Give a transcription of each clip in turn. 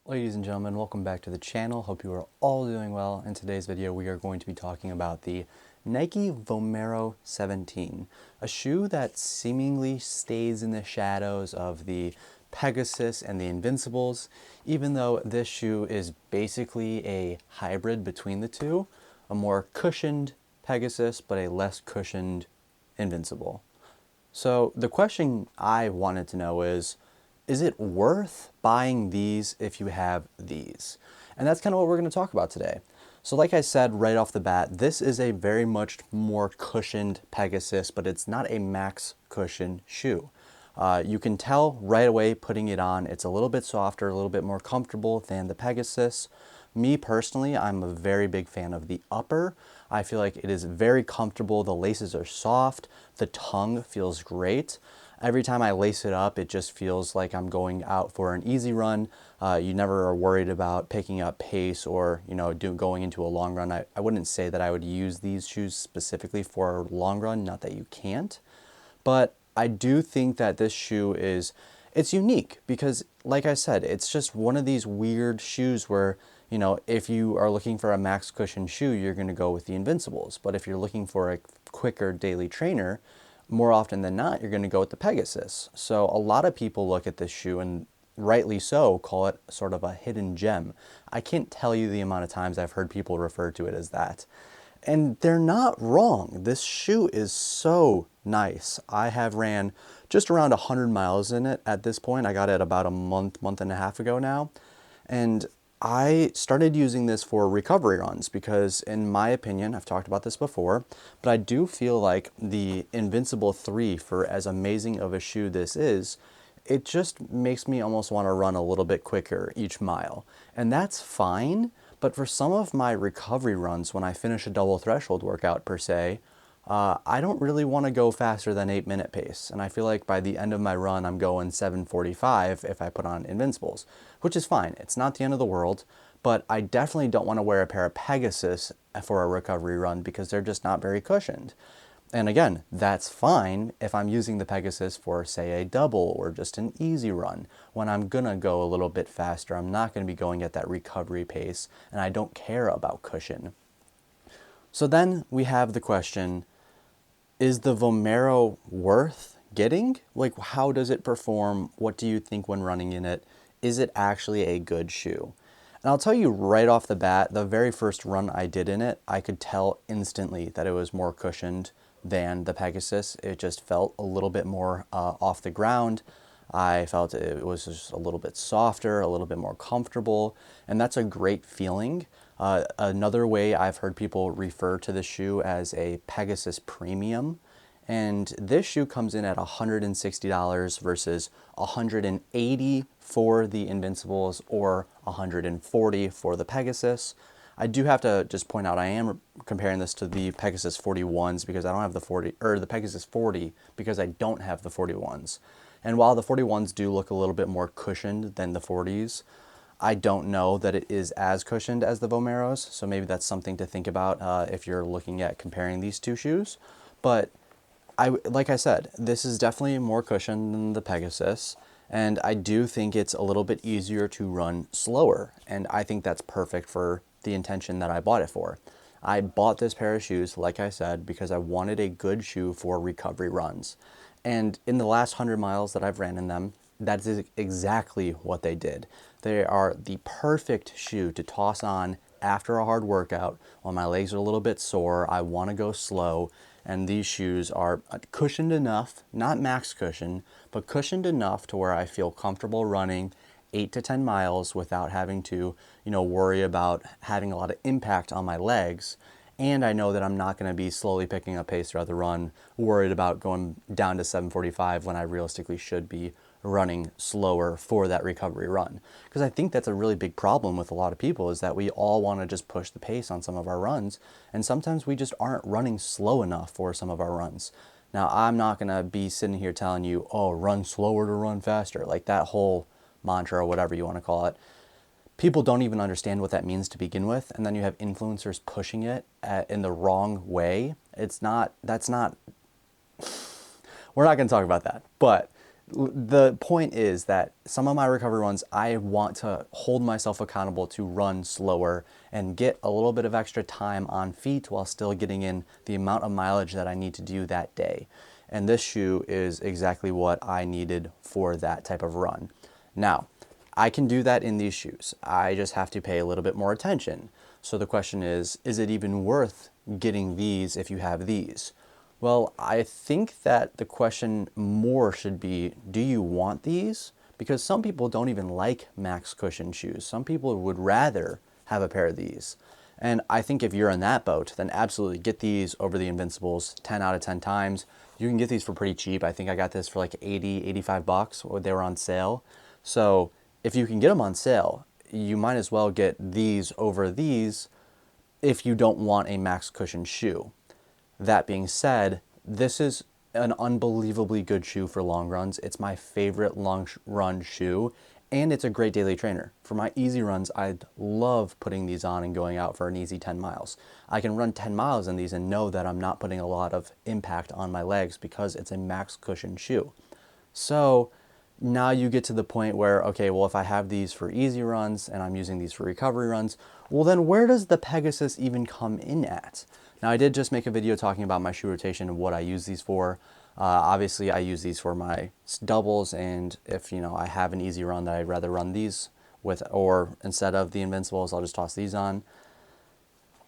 Ladies and gentlemen, welcome back to the channel. Hope you are all doing well. In today's video, we are going to be talking about the Nike Vomero 17, a shoe that seemingly stays in the shadows of the Pegasus and the Invincibles, even though this shoe is basically a hybrid between the two, a more cushioned Pegasus, but a less cushioned Invincible. So the question I wanted to know is it worth buying these if you have these? And that's kind of what we're going to talk about today. So like I said right off the bat, this is a very much more cushioned Pegasus, but it's not a max cushion shoe. You can tell right away putting it on, it's a little bit softer, a little bit more comfortable than the Pegasus. Me personally, I'm a very big fan of the upper. I feel like it is very comfortable. The laces are soft. The tongue feels great. Every time I lace it up, it just feels like I'm going out for an easy run. You never are worried about picking up pace or, going into a long run. I wouldn't say that I would use these shoes specifically for a long run, not that you can't. But I do think that this shoe it's unique because, like I said, it's just one of these weird shoes where, if you are looking for a max cushion shoe, you're going to go with the Invincibles. But if you're looking for a quicker daily trainer, more often than not, you're going to go with the Pegasus. So a lot of people look at this shoe and rightly so call it sort of a hidden gem. I can't tell you the amount of times I've heard people refer to it as that. And they're not wrong. This shoe is so nice. I have ran just around 100 miles in it at this point. I got it about a month and a half ago now. And I started using this for recovery runs because, in my opinion, I've talked about this before, but I do feel like the Invincible 3, for as amazing of a shoe this is, it just makes me almost want to run a little bit quicker each mile. And that's fine, but for some of my recovery runs, when I finish a double threshold workout per se, I don't really want to go faster than 8-minute pace. And I feel like by the end of my run, I'm going 7:45 if I put on Invincibles, which is fine. It's not the end of the world, but I definitely don't want to wear a pair of Pegasus for a recovery run because they're just not very cushioned. And again, that's fine if I'm using the Pegasus for, say, a double or just an easy run. When I'm gonna go a little bit faster, I'm not gonna be going at that recovery pace, and I don't care about cushion. So then we have the question, is the Vomero worth getting? Like, how does it perform? What do you think when running in it? Is it actually a good shoe? And I'll tell you right off the bat, the very first run I did in it, I could tell instantly that it was more cushioned than the Pegasus. It just felt a little bit more off the ground. I felt it was just a little bit softer, a little bit more comfortable, and that's a great feeling. Another way I've heard people refer to the shoe as a Pegasus Premium, and this shoe comes in at $160 versus $180 for the Invincibles or $140 for the Pegasus. I do have to just point out I am comparing this to the Pegasus 41s because I don't have the 40, or the Pegasus 40 because I don't have the 41s. And while the 41s do look a little bit more cushioned than the 40s, I don't know that it is as cushioned as the Vomeros, so maybe that's something to think about if you're looking at comparing these two shoes. But like I said, this is definitely more cushioned than the Pegasus, and I do think it's a little bit easier to run slower, and I think that's perfect for the intention that I bought it for. I bought this pair of shoes, like I said, because I wanted a good shoe for recovery runs. And in the last 100 miles that I've ran in them, that is exactly what they did. They are the perfect shoe to toss on after a hard workout when my legs are a little bit sore, I want to go slow, and these shoes are cushioned enough, not max cushion, but cushioned enough to where I feel comfortable running 8 to 10 miles without having to, worry about having a lot of impact on my legs. And I know that I'm not going to be slowly picking up pace throughout the run, worried about going down to 7:45 when I realistically should be running slower for that recovery run. Because I think that's a really big problem with a lot of people is that we all want to just push the pace on some of our runs, and sometimes we just aren't running slow enough for some of our runs. Now, I'm not going to be sitting here telling you, oh, run slower to run faster, like that whole mantra or whatever you want to call it. People don't even understand what that means to begin with, and then you have influencers pushing it in the wrong way. We're not going to talk about that, but the point is that some of my recovery runs, I want to hold myself accountable to run slower and get a little bit of extra time on feet while still getting in the amount of mileage that I need to do that day. And this shoe is exactly what I needed for that type of run. Now, I can do that in these shoes. I just have to pay a little bit more attention. So the question is it even worth getting these if you have these? Well, I think that the question more should be, do you want these? Because some people don't even like max cushion shoes. Some people would rather have a pair of these. And I think if you're in that boat, then absolutely get these over the Invincibles 10 out of 10 times. You can get these for pretty cheap. I think I got this for like 80, 85 bucks when they were on sale. So if you can get them on sale, you might as well get these over these if you don't want a max cushion shoe. That being said, this is an unbelievably good shoe for long runs. It's my favorite long run shoe, and it's a great daily trainer. For my easy runs, I love putting these on and going out for an easy 10 miles. I can run 10 miles in these and know that I'm not putting a lot of impact on my legs because it's a max cushion shoe. So now you get to the point where, okay, well, if I have these for easy runs and I'm using these for recovery runs, well, then where does the Pegasus even come in at? Now, I did just make a video talking about my shoe rotation and what I use these for. Obviously, I use these for my doubles, and if, I have an easy run that I'd rather run these with, or instead of the Invincibles, I'll just toss these on.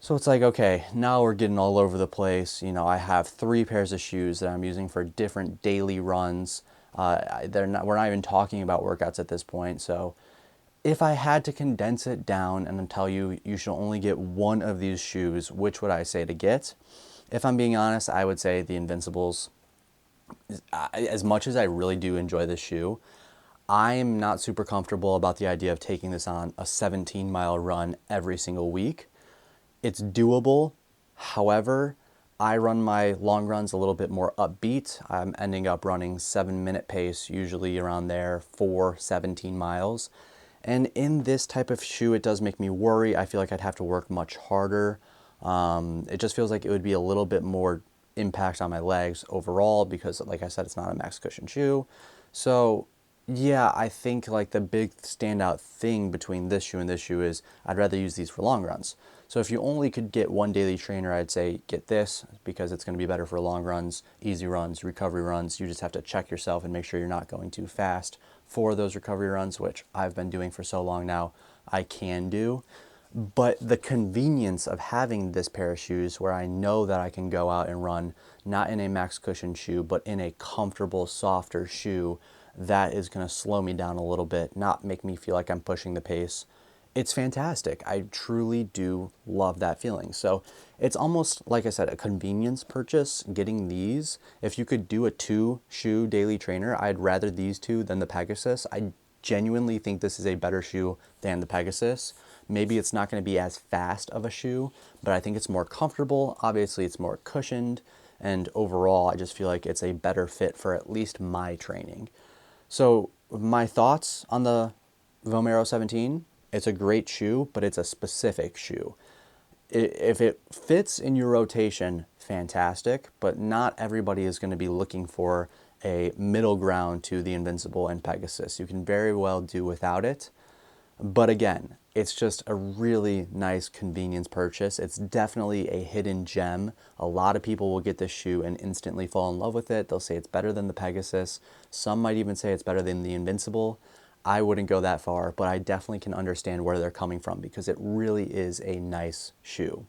So it's like, okay, now we're getting all over the place. I have 3 pairs of shoes that I'm using for different daily runs. We're not even talking about workouts at this point. So if I had to condense it down and tell you you should only get one of these shoes, which would I say to get? If I'm being honest, I would say the Invincibles. As much as I really do enjoy this shoe, I'm not super comfortable about the idea of taking this on a 17-mile run every single week. It's doable. However, I run my long runs a little bit more upbeat. I'm ending up running 7-minute pace, usually around there, for 17 miles. And in this type of shoe, it does make me worry. I feel like I'd have to work much harder. It just feels like it would be a little bit more impact on my legs overall because, like I said, it's not a max cushion shoe. So yeah, I think like the big standout thing between this shoe and this shoe is I'd rather use these for long runs. So if you only could get one daily trainer, I'd say get this because it's going to be better for long runs, easy runs, recovery runs. You just have to check yourself and make sure you're not going too fast for those recovery runs, which I've been doing for so long now, I can do. But the convenience of having this pair of shoes where I know that I can go out and run, not in a max cushion shoe, but in a comfortable, softer shoe, that is going to slow me down a little bit, not make me feel like I'm pushing the pace. It's fantastic. I truly do love that feeling. So it's almost, like I said, a convenience purchase getting these. If you could do a 2-shoe daily trainer, I'd rather these 2 than the Pegasus. I genuinely think this is a better shoe than the Pegasus. Maybe it's not going to be as fast of a shoe, but I think it's more comfortable. Obviously, it's more cushioned. And overall, I just feel like it's a better fit for at least my training. So my thoughts on the Vomero 17, it's a great shoe, but it's a specific shoe. If it fits in your rotation, fantastic, but not everybody is going to be looking for a middle ground to the Invincible and Pegasus. You can very well do without it. But again, it's just a really nice convenience purchase. It's definitely a hidden gem. A lot of people will get this shoe and instantly fall in love with it. They'll say it's better than the Pegasus. Some might even say it's better than the Invincible. I wouldn't go that far, but I definitely can understand where they're coming from because it really is a nice shoe.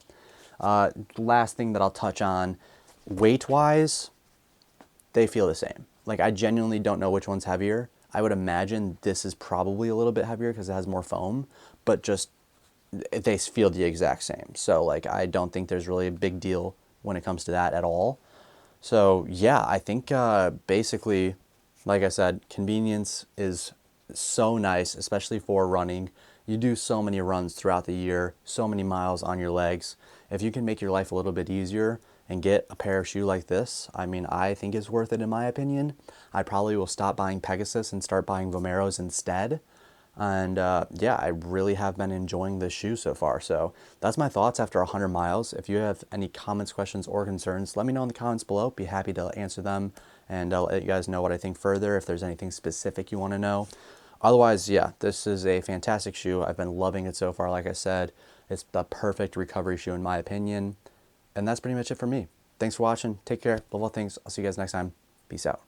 Last thing that I'll touch on, weight-wise, they feel the same. Like, I genuinely don't know which one's heavier. I would imagine this is probably a little bit heavier because it has more foam, but just they feel the exact same. So like, I don't think there's really a big deal when it comes to that at all. So yeah, I think basically, like I said, convenience is so nice, especially for running. You do so many runs throughout the year, so many miles on your legs. If you can make your life a little bit easier and get a pair of shoe like this, I mean, I think it's worth it in my opinion. I probably will stop buying Pegasus and start buying Vomeros instead. And yeah, I really have been enjoying this shoe so far. So that's my thoughts after 100 miles. If you have any comments, questions, or concerns, let me know in the comments below. Be happy to answer them and I'll let you guys know what I think further if there's anything specific you want to know. Otherwise, yeah, this is a fantastic shoe. I've been loving it so far. Like I said, it's the perfect recovery shoe in my opinion. And that's pretty much it for me. Thanks for watching. Take care. Love all things. I'll see you guys next time. Peace out.